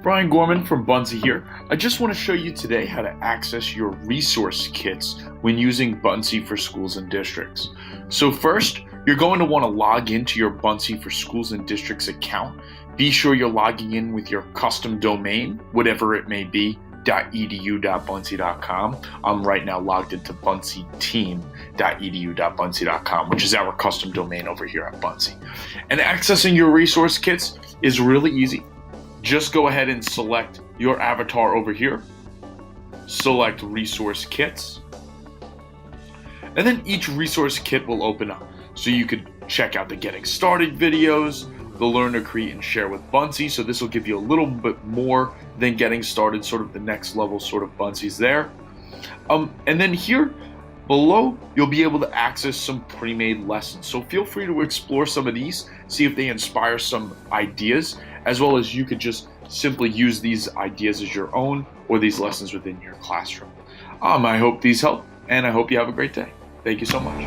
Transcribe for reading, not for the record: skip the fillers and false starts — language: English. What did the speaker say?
Brian Gorman from Buncee here. I just want to show you today how to access your resource kits when using Buncee for Schools and Districts. So first, you're going to want to log into your Buncee for Schools and Districts account. Be sure you're logging in with your custom domain, whatever it may be, .edu.buncee.com. I'm right now logged into bunceeteam.edu.buncee.com, which is our custom domain over here at Buncee. And accessing your resource kits is really easy. Just go ahead and select your avatar over here, select resource kits, and then each resource kit will open up. So you could check out the getting started videos, the learn to create and share with Buncee. So this will give you a little bit more than getting started, sort of the next level sort of Buncee's there. And then here below, you'll be able to access some pre-made lessons. So feel free to explore some of these, see if they inspire some ideas, as well as you could just simply use these ideas as your own or these lessons within your classroom. I hope these help, and I hope you have a great day. Thank you so much.